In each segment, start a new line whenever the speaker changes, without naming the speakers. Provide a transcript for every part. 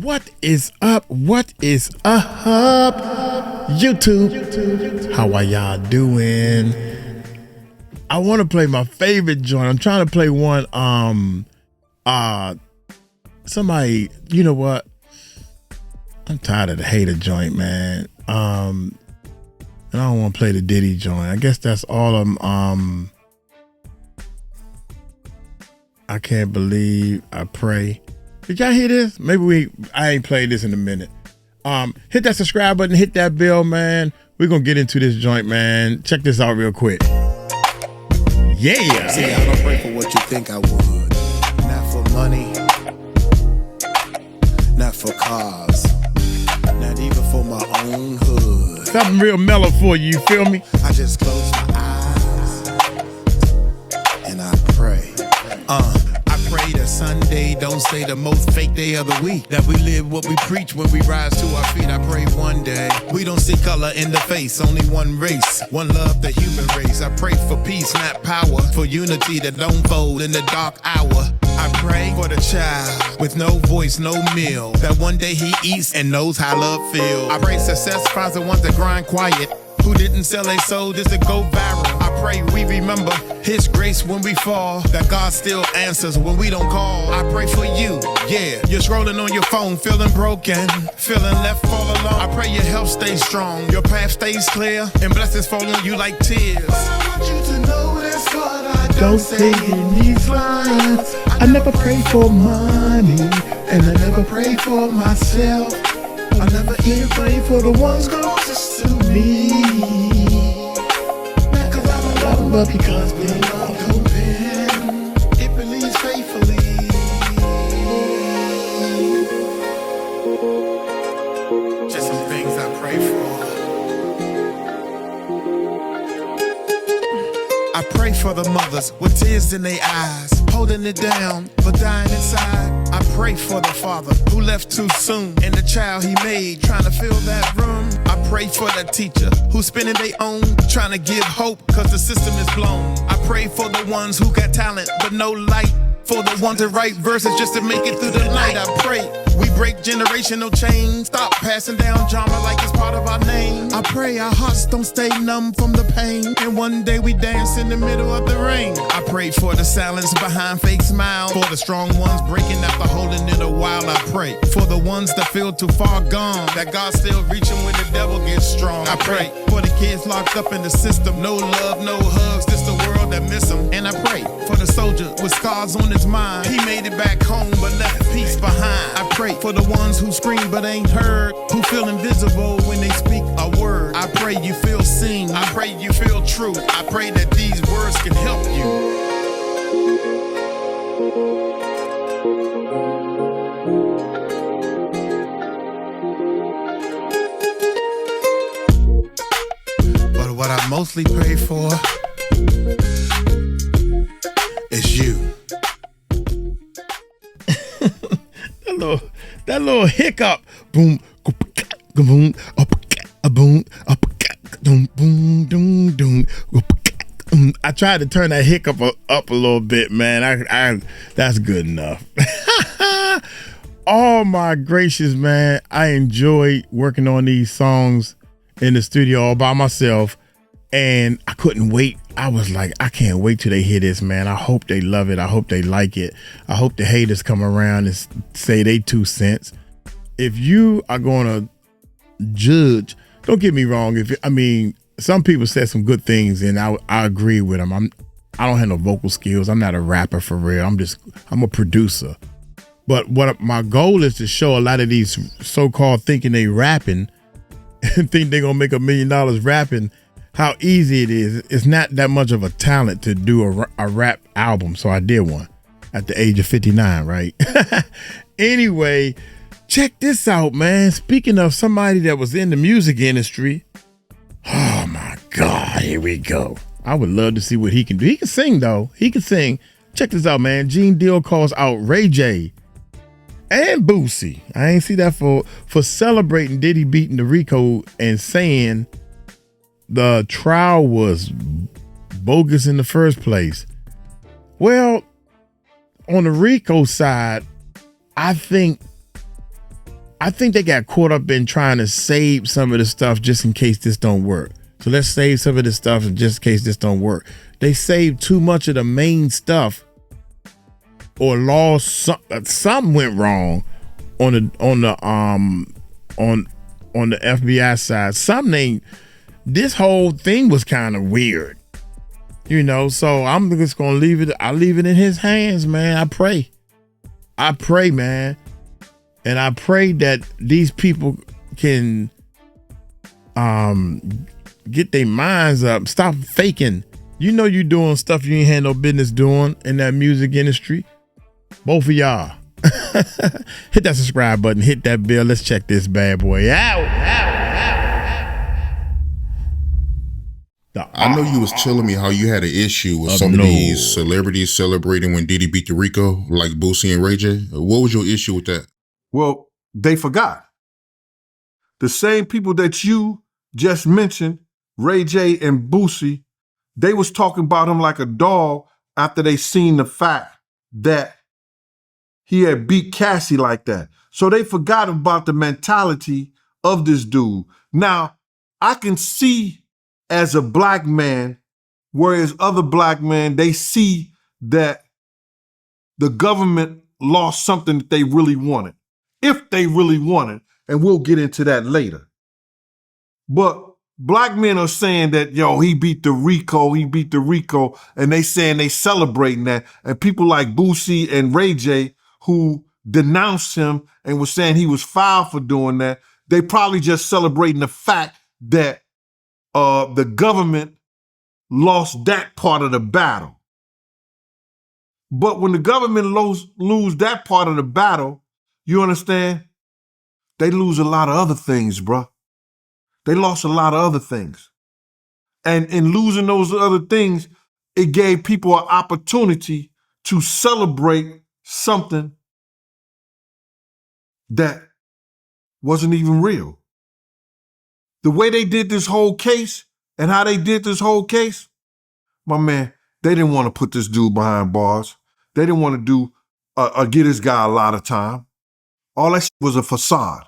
What is up? What is up? YouTube. How are y'all doing? I want to play my favorite joint. I'm trying to play one. Somebody, you know what? I'm tired of the hater joint, man. And I don't want to play the Diddy joint. I guess that's all of them. I can't believe I pray. Did y'all hear this? I ain't played this in a minute. Hit that subscribe button, hit that bell, man. We're gonna get into this joint, man. Check this out real quick. Yeah.
See, I don't pray for what you think I would. Not for money, not for cars, not even for my own hood.
Something real mellow for you, you feel me?
I just close my eyes and I pray. I pray that Sunday don't stay the most fake day of the week. That we live what we preach when we rise to our feet. I pray one day we don't see color in the face. Only one race, one love, the human race. I pray for peace, not power. For unity that don't fold in the dark hour. I pray for the child with no voice, no meal. That one day he eats and knows how love feels. I pray success finds the ones that grind quiet. Who didn't sell a soul just to go viral. I pray we remember his grace when we fall. That God still answers when we don't call. I pray for you, yeah. You're scrolling on your phone, feeling broken, feeling left all alone. I pray your health stays strong, your path stays clear, and blessings fall on you like tears. But I want you to know that's what I don't say in these lines. I never pray for money, and I never pray for myself. I never even pray for the ones closest to me. Not cause I don't love them, but because we love open. It believes faithfully. Just some things I pray for. I pray for the mothers with tears in their eyes, holding it down but dying inside. I pray for the father who left too soon and the child he made trying to fill that room. I pray for the teacher who's spinning their own, trying to give hope cause the system is blown. I pray for the ones who got talent but no light, for the ones that write verses just to make it through the night. I pray we break generational chains, stop passing down drama like it's part of our name. I pray our hearts don't stay numb from the pain, and one day we dance in the middle of the rain. I pray for the silence behind fake smiles, for the strong ones breaking after holding it a while. I pray for the ones that feel too far gone, that God still reaching when the devil gets strong. I pray for the kids locked up in the system, no love, no hugs, just the world that miss them. And I pray for the soldier with scars on his mind, he made it back home but left peace behind. I pray for the ones who scream but ain't heard, who feel invisible when they speak a word. I pray you feel seen, I pray you feel true. I pray that these words can help you. But what I mostly pray for is you.
That little hiccup, boom, boom, boom, boom, boom. I tried to turn that hiccup up a little bit, man. I that's good enough. Oh my gracious, man! I enjoy working on these songs in the studio all by myself, and I couldn't wait. I was like, I can't wait till they hear this, man. I hope they love it. I hope they like it. I hope the haters come around and say they 2 cents. If you are going to judge, don't get me wrong. Some people said some good things, and I agree with them. I don't have no vocal skills. I'm not a rapper for real. I'm a producer. But what my goal is to show a lot of these so-called thinking they rapping and think they're gonna make $1 million rapping, how easy it is. It's not that much of a talent to do a rap album. So I did one at the age of 59, right? Anyway, check this out, man. Speaking of somebody that was in the music industry, oh my God, here we go. I would love to see what he can do. He can sing though. He can sing. Check this out, man. Gene Deal calls out Ray J and Boosie. I ain't see that for celebrating Diddy beating the Rico and saying the trial was bogus in the first place. Well, on the Rico side, I think I think they got caught up in trying to save some of the stuff just in case this don't work. So let's save some of this stuff just in case this don't work. They saved too much of the main stuff, or lost something went wrong on the FBI side. Something ain't. This whole thing was kind of weird, you know. So I'm just gonna leave it. I leave it in his hands, man. I pray, man. And I pray that these people can get their minds up. Stop faking. You know you doing stuff you ain't had no business doing in that music industry. Both of y'all. Hit that subscribe button. Hit that bell. Let's check this bad boy out.
I know you was telling me how you had an issue with some of these celebrities celebrating when Diddy beat the Rico, like Boosie and Ray J. What was your issue with that?
Well, they forgot. The same people that you just mentioned, Ray J and Boosie, they was talking about him like a dog after they seen the fact that he had beat Cassie like that. So they forgot about the mentality of this dude. Now, I can see as a black man, whereas other black men, they see that the government lost something that they really wanted. If they really wanted, and we'll get into that later. But black men are saying that, yo, he beat the Rico, and they saying they celebrating that. And people like Boosie and Ray J, who denounced him and was saying he was foul for doing that, they probably just celebrating the fact that the government lost that part of the battle. But when the government lose that part of the battle, you understand? They lose a lot of other things, bruh. They lost a lot of other things. And in losing those other things, it gave people an opportunity to celebrate something that wasn't even real. The way they did this whole case and how they did this whole case, my man, they didn't want to put this dude behind bars. They didn't want to get this guy a lot of time. All that shit was a facade.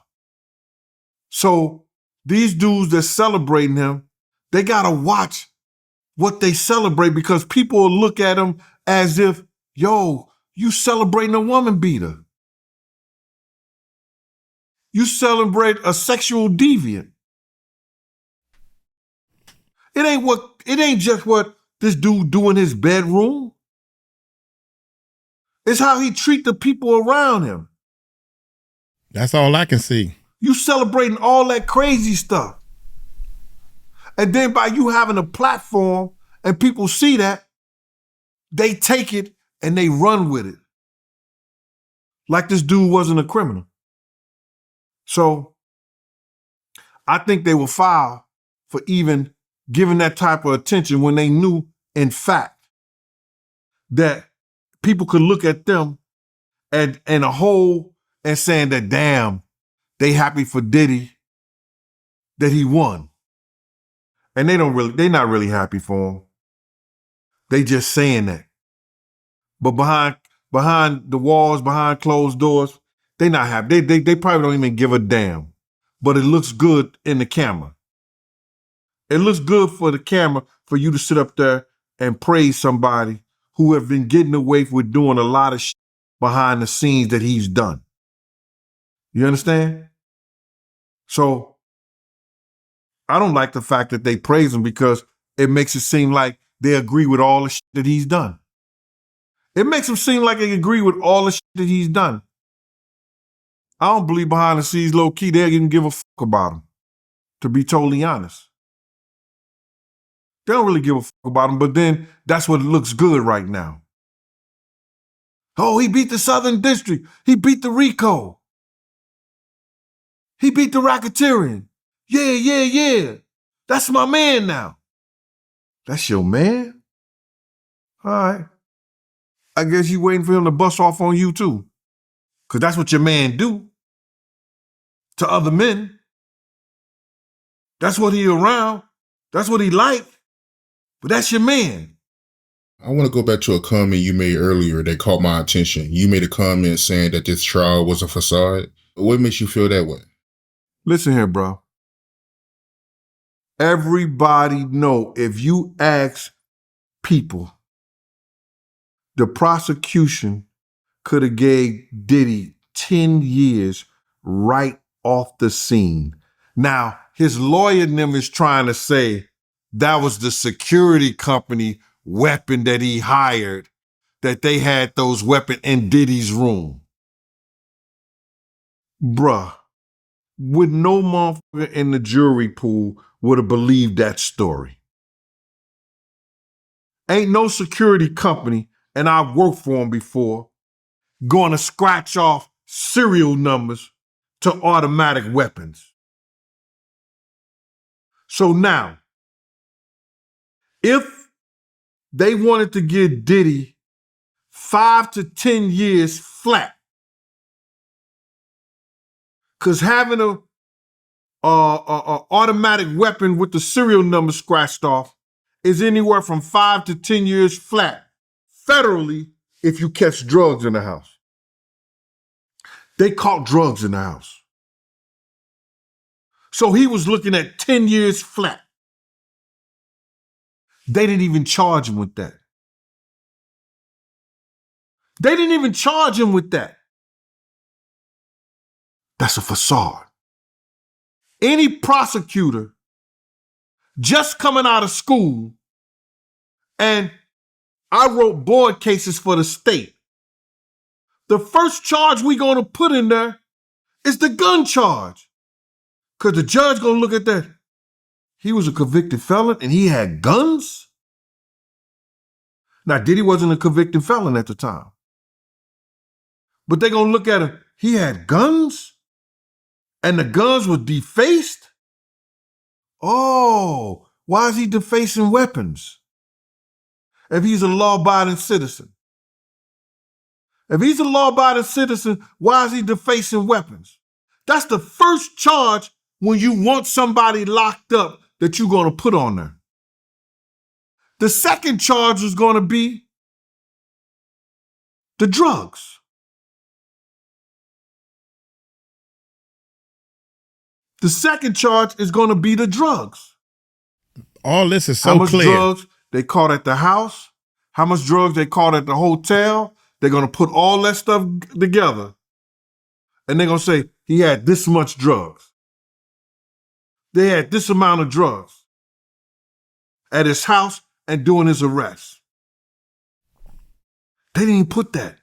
So these dudes that's celebrating him, they got to watch what they celebrate, because people will look at him as if, yo, you celebrating a woman beater. You celebrate a sexual deviant. It ain't just what this dude do in his bedroom. It's how he treat the people around him.
That's all I can see.
You celebrating all that crazy stuff. And then by you having a platform and people see that, they take it and they run with it. Like this dude wasn't a criminal. So I think they were foul for even giving that type of attention when they knew, in fact, that people could look at them and a whole and saying that, damn, they happy for Diddy that he won. And they're not really happy for him. They just saying that. But behind the walls, behind closed doors, they not happy. They probably don't even give a damn. But it looks good in the camera. It looks good for the camera for you to sit up there and praise somebody who have been getting away with doing a lot of shit behind the scenes that he's done. You understand? So I don't like the fact that they praise him, because it makes it seem like they agree with all the shit that he's done. It makes them seem like they agree with all the shit that he's done. I don't believe behind the scenes, low key, they even give a fuck about him, to be totally honest. They don't really give a fuck about him, but then that's what looks good right now. Oh, he beat the Southern District. He beat the Rico. He beat the racketeering. Yeah. That's my man now. That's your man? All right. I guess you waiting for him to bust off on you too. Because that's what your man do to other men. That's what he around. That's what he like. But that's your man.
I want to go back to a comment you made earlier that caught my attention. You made a comment saying that this trial was a facade. What makes you feel that way?
Listen here, bro. Everybody know if you ask people, the prosecution could have gave Diddy 10 years right off the scene. Now, his lawyer and them is trying to say that was the security company weapon that he hired, that they had those weapons in Diddy's room. Bruh, would no motherfucker in the jury pool would have believed that story. Ain't no security company, and I've worked for them before, going to scratch off serial numbers to automatic weapons. So now, if they wanted to give Diddy 5 to 10 years flat, because having a automatic weapon with the serial number scratched off is anywhere from 5 to 10 years flat federally if you catch drugs in the house. They caught drugs in the house. So he was looking at 10 years flat. They didn't even charge him with that. They didn't even charge him with that. That's a facade. Any prosecutor just coming out of school, and I wrote board cases for the state, the first charge we gonna put in there is the gun charge. Because the judge gonna look at that. He was a convicted felon and he had guns? Now, Diddy wasn't a convicted felon at the time. But they gonna look at him, he had guns? And the guns were defaced? Oh, why is he defacing weapons? If he's a law-abiding citizen. If he's a law-abiding citizen, why is he defacing weapons? That's the first charge when you want somebody locked up that you're going to put on there. The second charge is going to be the drugs. The second charge is going to be the drugs.
All this is so
how much
clear.
Drugs they caught at the house, how much drugs they caught at the hotel. They're going to put all that stuff together. And they're going to say, he had this much drugs. They had this amount of drugs at his house and during his arrest. They didn't even put that.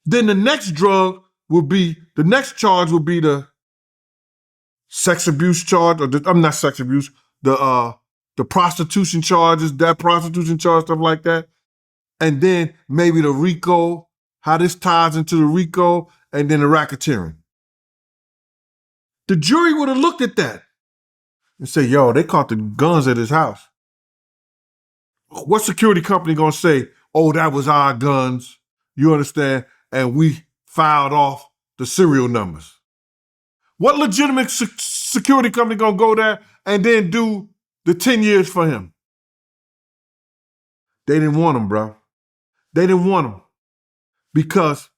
Then the next charge will be the sex abuse charge, not sex abuse, the prostitution charges, that prostitution charge, stuff like that. And then maybe the Rico, how this ties into the Rico, and then the racketeering. The jury would have looked at that and say, yo, they caught the guns at his house. What security company gonna say, oh, that was our guns, you understand, and we filed off the serial numbers? What legitimate security company gonna go there and then do the 10 years for him? They didn't want him, bro. They didn't want him because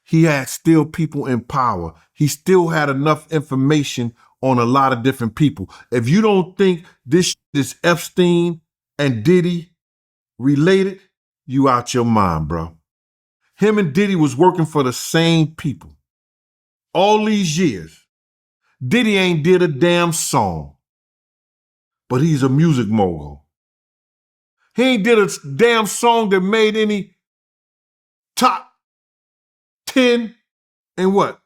he had still people in power. He still had enough information on a lot of different people. If you don't think this is Epstein and Diddy related, you out your mind, bro. Him and Diddy was working for the same people. All these years, Diddy ain't did a damn song, but he's a music mogul. He ain't did a damn song that made any top 10 in what?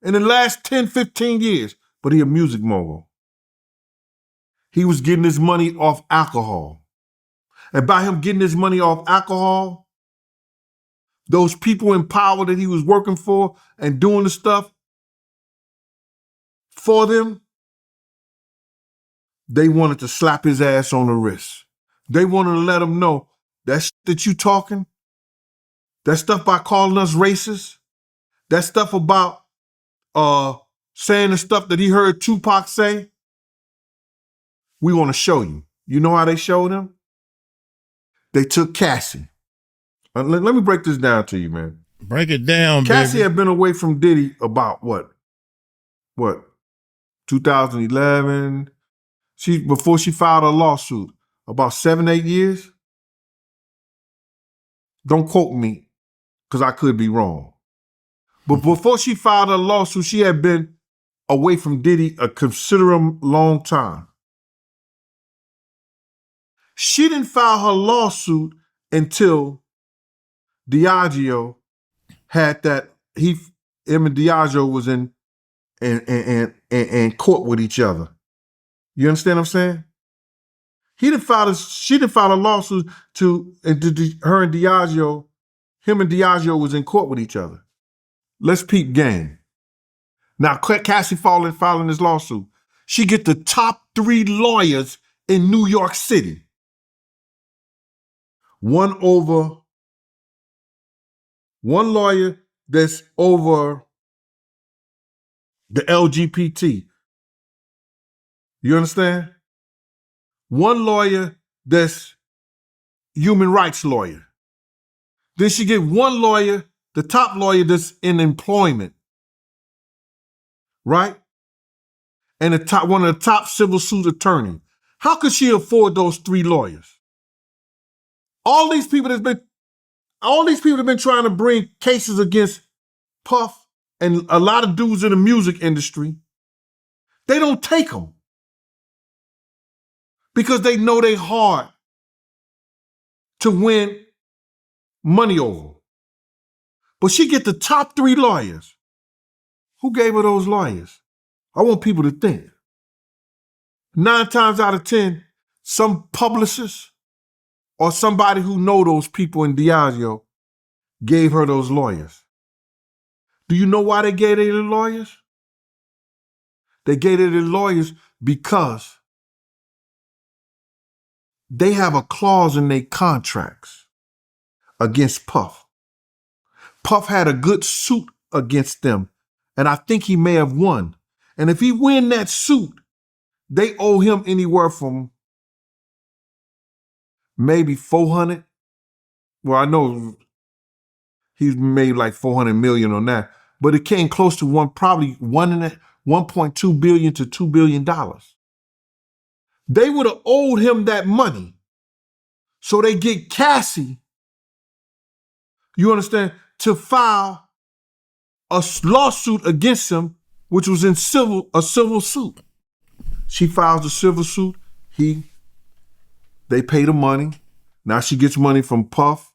In the last 10, 15 years, but he a music mogul. He was getting his money off alcohol. And by him getting his money off alcohol, those people in power that he was working for and doing the stuff for them, they wanted to slap his ass on the wrist. They wanted to let him know that shit that you talking, that stuff by calling us racist, that stuff about saying the stuff that he heard Tupac say, we want to show you. You know how they showed him? They took Cassie. Let me break this down to you, man.
Break it down,
Cassie
baby.
had been away from Diddy about what? 2011. Before she filed a lawsuit, about 7, 8 years. Don't quote me, because I could be wrong. But before she filed a lawsuit, she had been away from Diddy a considerable long time. She didn't file her lawsuit until Diageo had that. Him and Diageo was in court with each other. You understand what I'm saying? She didn't file a lawsuit to her and Diageo. Him and Diageo was in court with each other. Let's peep game. Now, Cassie filing this lawsuit. She get the top 3 lawyers in New York City. One lawyer that's over the LGBT. You understand? One lawyer that's human rights lawyer. Then she get one lawyer, the top lawyer that's in employment. Right? And one of the top civil suit attorneys. How could she afford those 3 lawyers? All these people have been trying to bring cases against Puff and a lot of dudes in the music industry. They don't take them because they know they hard to win money over. But she get the top 3 lawyers. Who gave her those lawyers? I want people to think. 9 times out of 10, some publicist or somebody who know those people in Diageo gave her those lawyers. Do you know why they gave her the lawyers? They gave her the lawyers because they have a clause in their contracts against Puff. Puff had a good suit against them, and I think he may have won. And if he win that suit, they owe him anywhere from maybe 400. Well, I know he's made like 400 million on that, but it came close to probably 1.2 billion to $2 billion. They would have owed him that money. So they get Cassie, you understand, to file a lawsuit against him, which was a civil suit. She files a civil suit. They pay the money. Now she gets money from Puff,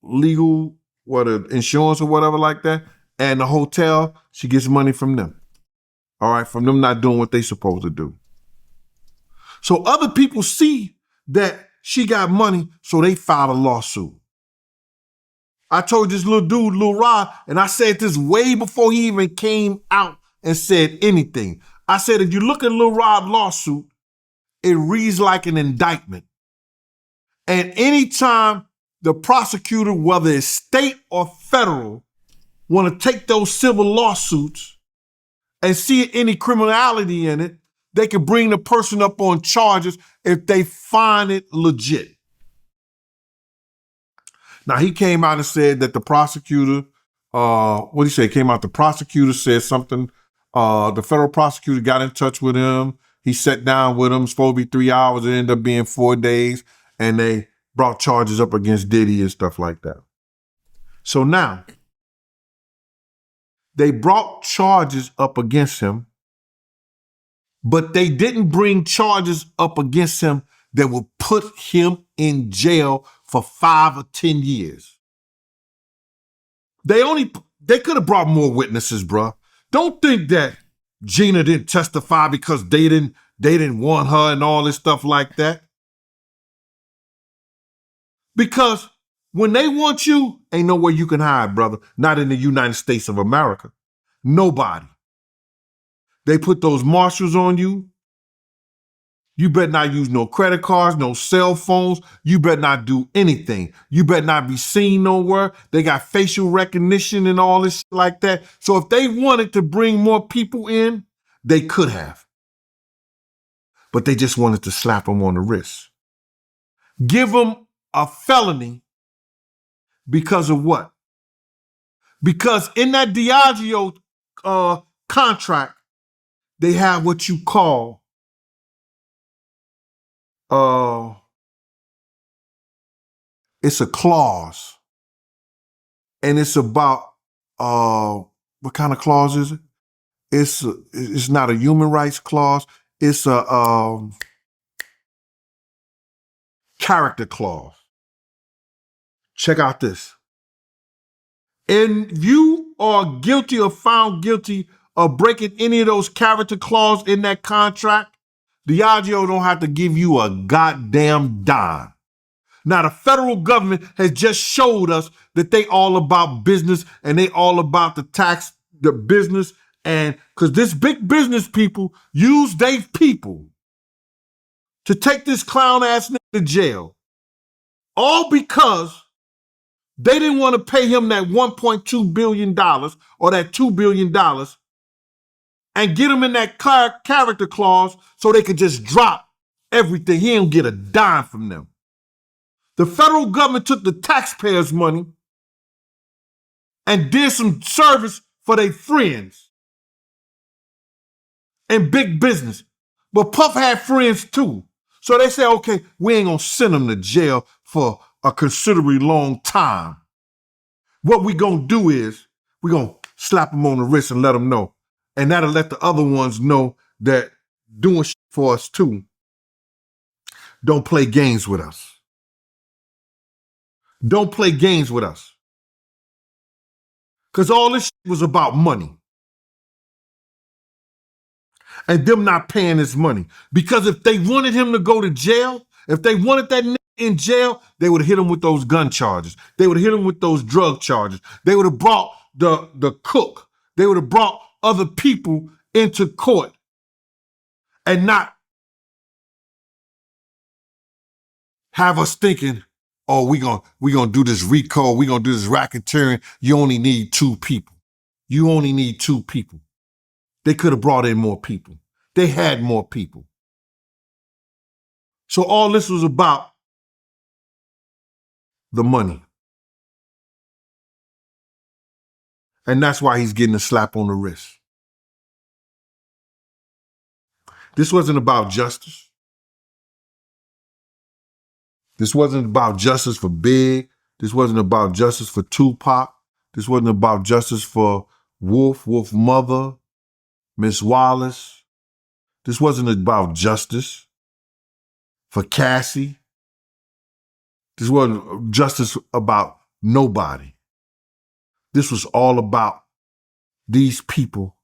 legal, insurance or whatever like that, and the hotel, she gets money from them. All right, from them not doing what they supposed to do. So other people see that she got money, so they filed a lawsuit. I told this little dude, Lil Rod, and I said this way before he even came out and said anything. I said, if you look at Lil Rod's lawsuit, it reads like an indictment. And anytime the prosecutor, whether it's state or federal, want to take those civil lawsuits and see any criminality in it, they can bring the person up on charges if they find it legit. Now, he came out and said that the prosecutor, the prosecutor said something. The federal prosecutor got in touch with him. He sat down with him. It's supposed to be 3 hours. It ended up being 4 days. And they brought charges up against Diddy and stuff like that. So now, they brought charges up against him, but they didn't bring charges up against him that would put him in jail for 5 or 10 years. They could have brought more witnesses, bruh. Don't think that Gina didn't testify because they didn't want her and all this stuff like that. Because when they want you, ain't nowhere you can hide, brother. Not in the United States of America. Nobody. They put those marshals on you. You better not use no credit cards, no cell phones. You better not do anything. You better not be seen nowhere. They got facial recognition and all this shit like that. So if they wanted to bring more people in, they could have. But they just wanted to slap them on the wrist. Give them a felony because of what? Because in that Diageo contract, they have what you call it's a clause. And it's about what kind of clause is it? It's not a human rights clause. It's a character clause. Check out this. And if you are guilty or found guilty of breaking any of those character clauses in that contract, Diageo don't have to give you a goddamn dime. Now, the federal government has just showed us that they all about business and they all about the tax, the business, and because this big business people use they people to take this clown ass nigga to jail. All because they didn't want to pay him that $1.2 billion or that $2 billion and get him in that character clause so they could just drop everything. He didn't get a dime from them. The federal government took the taxpayers' money and did some service for their friends and big business. But Puff had friends too. So they said, okay, we ain't gonna send him to jail for a considerably long time. What we gonna do is we gonna slap him on the wrist and let him know. And that'll let the other ones know that doing shit for us too. Don't play games with us. Don't play games with us. Because all this shit was about money. And them not paying his money. Because if they wanted him to go to jail, if they wanted that nigga in jail, they would have hit him with those gun charges. They would have hit him with those drug charges. They would have brought the cook. They would have brought other people into court and not have us thinking, oh, we gonna do this Rico, we gonna do this racketeering. You only need 2 people. You only need 2 people. They could have brought in more people. They had more people. So all this was about the money. And that's why he's getting a slap on the wrist. This wasn't about justice. This wasn't about justice for Big. This wasn't about justice for Tupac. This wasn't about justice for Wolf Mother, Miss Wallace. This wasn't about justice for Cassie. This wasn't justice about nobody. This was all about these people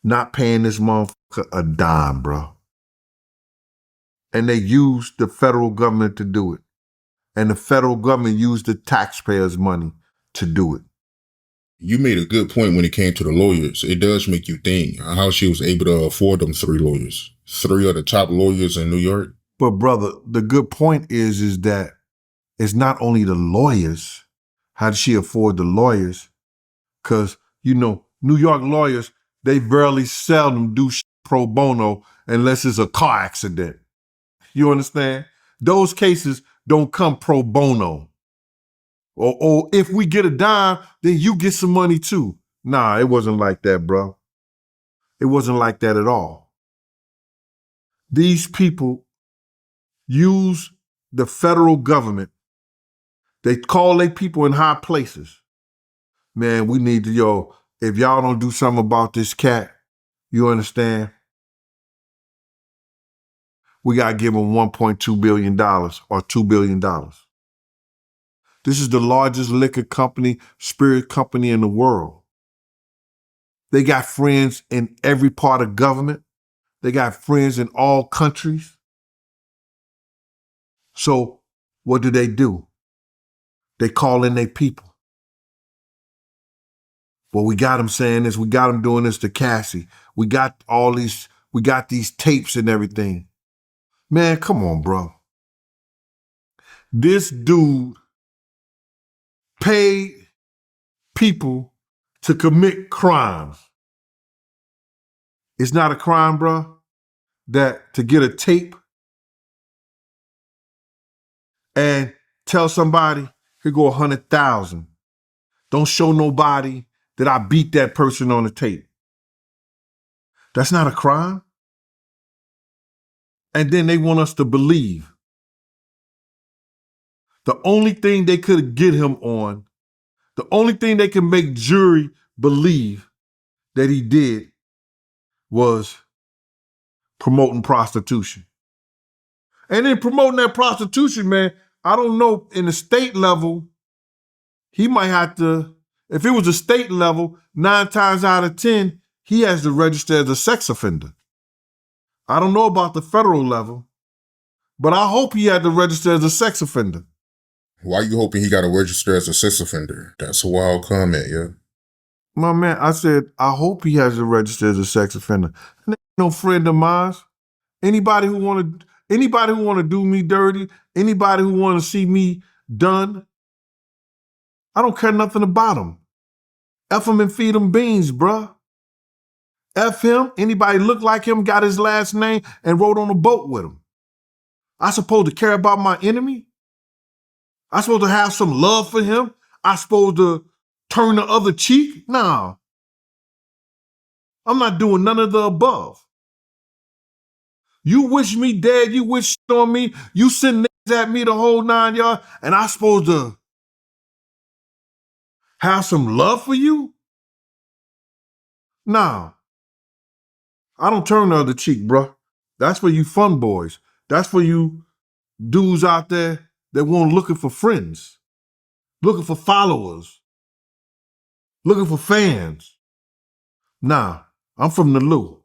not paying this motherfucker a dime, bro. And they used the federal government to do it. And the federal government used the taxpayers' money to do it.
You made a good point when it came to the lawyers. It does make you think how she was able to afford them 3 lawyers. 3 of the top lawyers in New York.
But brother, the good point is that it's not only the lawyers. How did she afford the lawyers? Because, you know, New York lawyers, they very seldom do pro bono unless it's a car accident. You understand? Those cases don't come pro bono. Or if we get a dime, then you get some money too. Nah, it wasn't like that, bro. It wasn't like that at all. These people use the federal government. They call their people in high places. Man, we need to, if y'all don't do something about this cat, you understand? We got to give them $1.2 billion or $2 billion. This is the largest liquor company, spirit company in the world. They got friends in every part of government. They got friends in all countries. So what do? They call in their people. Well, we got them saying this. We got them doing this to Cassie. We got these tapes and everything. Man, come on, bro. This dude paid people to commit crimes. It's not a crime, bro, that to get a tape and tell somebody, here go 100,000. Don't show nobody that I beat that person on the tape. That's not a crime. And then they want us to believe. The only thing they could get him on, the only thing they can make jury believe that he did was promoting prostitution. And in promoting that prostitution, man, I don't know, in the state level, he might have to, if it was a state level, 9 times out of 10, he has to register as a sex offender. I don't know about the federal level, but I hope he had to register as a sex offender.
Why you hoping he got to register as a sex offender? That's a wild comment, yeah.
My man, I said, I hope he has to register as a sex offender. And ain't no friend of mine. Anybody who want to do me dirty, anybody who want to see me done, I don't care nothing about him. F him and feed him beans, bruh. F him, anybody look like him, got his last name, and rode on a boat with him. I supposed to care about my enemy? I supposed to have some love for him? I supposed to turn the other cheek? Nah. I'm not doing none of the above. You wish me dead, you wish shit on me, you send niggas at me the whole 9 yards, and I supposed to have some love for you? Nah. I don't turn the other cheek, bruh. That's for you fun boys. That's for you dudes out there that want looking for friends, looking for followers, looking for fans. Nah, I'm from the Lou.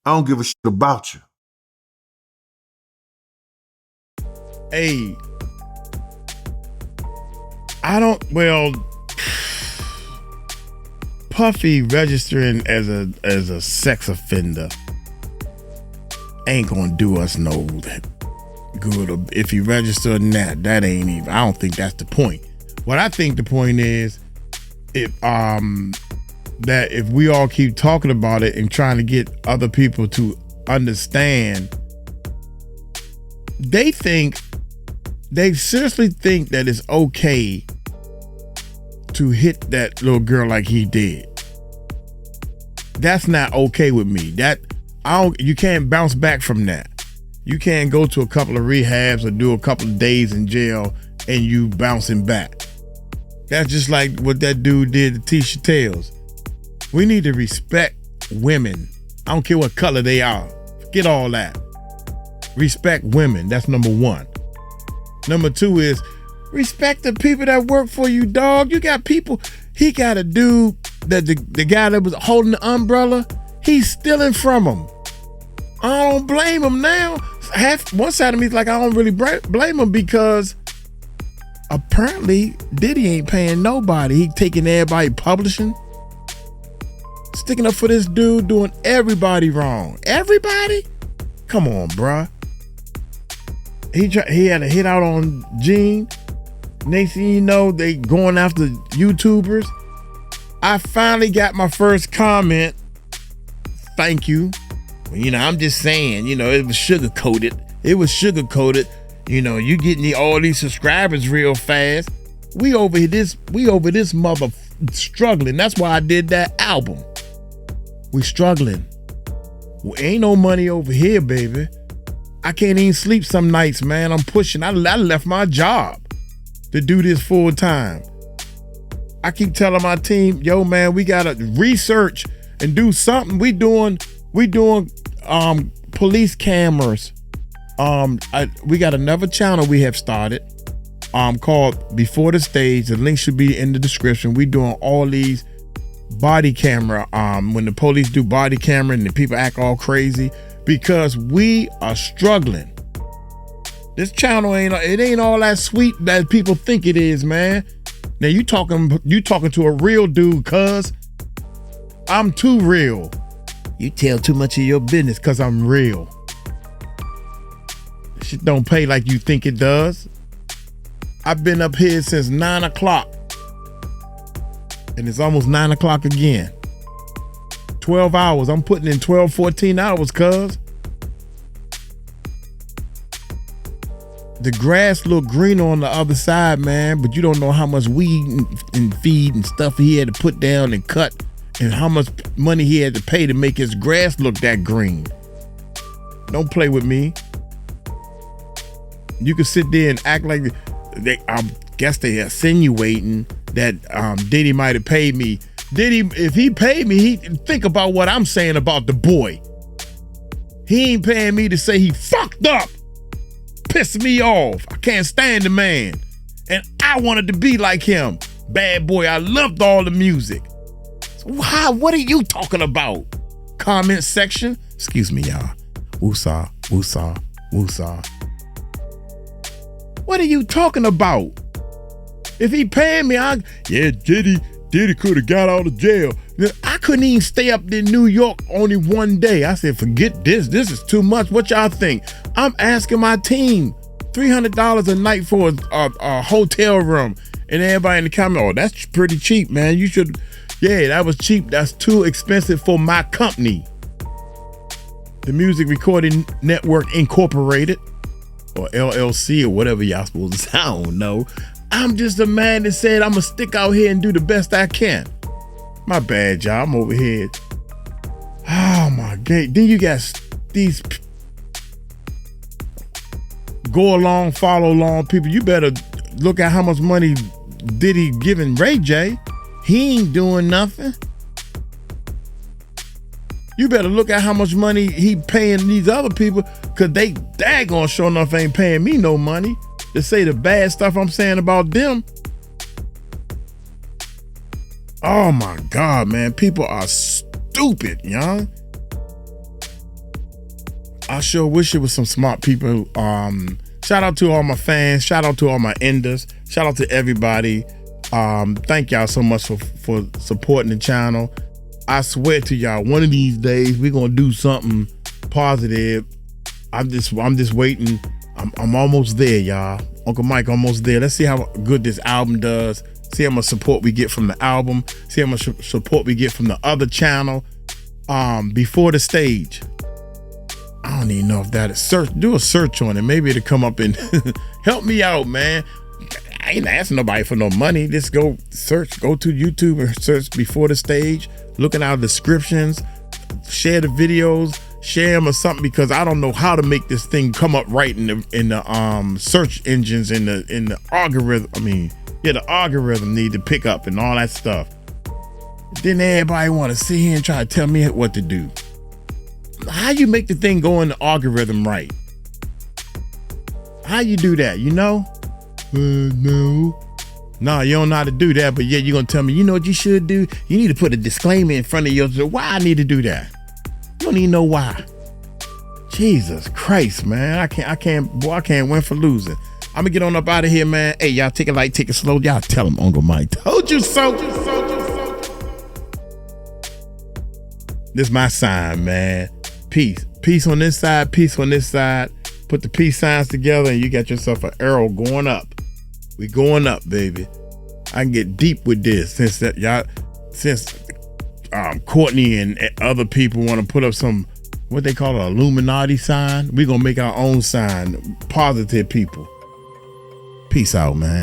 I don't give a shit about you.
Hey, Puffy registering as a sex offender ain't gonna do us no good. If he registered in that ain't even, I don't think that's the point. What I think the point is, that if we all keep talking about it and trying to get other people to understand, they seriously think that it's okay to hit that little girl like he did. That's not okay with me. You can't bounce back from that. You can't go to a couple of rehabs or do a couple of days in jail and you bouncing back. That's just like what that dude did to Tisha Tales. We need to respect women. I don't care what color they are. Forget all that. Respect women. That's number 1. Number 2 is respect the people that work for you, dog. You got people. He got a dude that the guy that was holding the umbrella, he's stealing from him. I don't blame him now. One side of me is like, I don't really blame him because apparently Diddy ain't paying nobody. He taking everybody publishing, sticking up for this dude, doing everybody wrong. Everybody? Come on, bruh. He had a hit out on Gene. Next thing you know, they going after YouTubers. I finally got my first comment. Thank you. Well, I'm just saying, it was sugar-coated. You getting all these subscribers real fast. We over this mother struggling. That's why I did that album. We struggling. Well, ain't no money over here, baby. I can't even sleep some nights, man. I'm pushing. I left my job to do this full time. I keep telling my team, yo, man, we gotta research and do something. We doing police cameras. We got another channel we have started called Before the Stage. The link should be in the description. We doing all these body camera, when the police do body camera and the people act all crazy, because we are struggling. This channel ain't all that sweet that people think it is, man. Now you talking to a real dude, cuz I'm too real. You tell too much of your business cuz I'm real. Shit don't pay like you think it does. I've been up here since 9 o'clock. And it's almost 9 o'clock again. 12 hours. I'm putting in 12, 14 hours, cuz. the grass look greener on the other side, man, but you don't know how much weed and feed and stuff he had to put down and cut and how much money he had to pay to make his grass look that green. Don't play with me. You can sit there and act like I guess they insinuating that Diddy might have paid me. Diddy, if he paid me, he think about what I'm saying about the boy. He ain't paying me to say he fucked up. Pissed me off. I can't stand the man. And I wanted to be like him. Bad boy, I loved all the music. So what are you talking about? Comment section. Excuse me, y'all. Woosah, woosah, woosah. What are you talking about? If he paying me, Diddy could have got out of jail. I couldn't even stay up in New York only one day. I said, forget this. This is too much. What y'all think? I'm asking my team $300 a night for a hotel room. And everybody in the comment, oh, that's pretty cheap, man. You should, yeah, that was cheap. That's too expensive for my company. The Music Recording Network Incorporated, or LLC, or whatever y'all supposed to say. I don't know. I'm just a man that said I'm gonna stick out here and do the best I can. My bad, y'all. I'm over here. Oh my God. Then you got these go along, follow along people. You better look at how much money Diddy giving Ray J. He ain't doing nothing. You better look at how much money he paying these other people, because they daggone sure enough ain't paying me no money to say the bad stuff I'm saying about them. Oh my God, man. People are stupid, young. I sure wish it was some smart people. Shout out to all my fans. Shout out to all my enders. Shout out to everybody. Thank y'all so much for supporting the channel. I swear to y'all, one of these days we're gonna do something positive. I'm just waiting. I'm almost there, y'all. Uncle Mike almost there. Let's see how good this album does. See how much support we get from the album. See how much support we get from the other channel. Before the stage. I don't even know if that is search. Do a search on it. Maybe it'll come up and help me out, man. I ain't asking nobody for no money. Just go search. Go to YouTube and search Before the Stage. Look at our descriptions. Share the videos. Share them or something, because I don't know how to make this thing come up right in the search engines, in the algorithm. I mean, yeah, the algorithm need to pick up and all that stuff. Then everybody want to sit here and try to tell me what to do. How you make the thing go in the algorithm right? How you do that? You know? No. No, you don't know how to do that, but yeah, you're gonna tell me, you know what you should do? You need to put a disclaimer in front of yours. Why I need to do that? You don't even know why. Jesus Christ, man. I can't win for losing. I'm gonna get on up out of here, man. Hey, y'all take it light, take it slow. Y'all tell them Uncle Mike told you so. This is my sign, man. Peace. Peace on this side, peace on this side. Put the peace signs together and you got yourself an arrow going up. We going up, baby. I can get deep with this since Courtney and other people want to put up some, what they call an Illuminati sign. We're gonna make our own sign. Positive people. Peace out, man.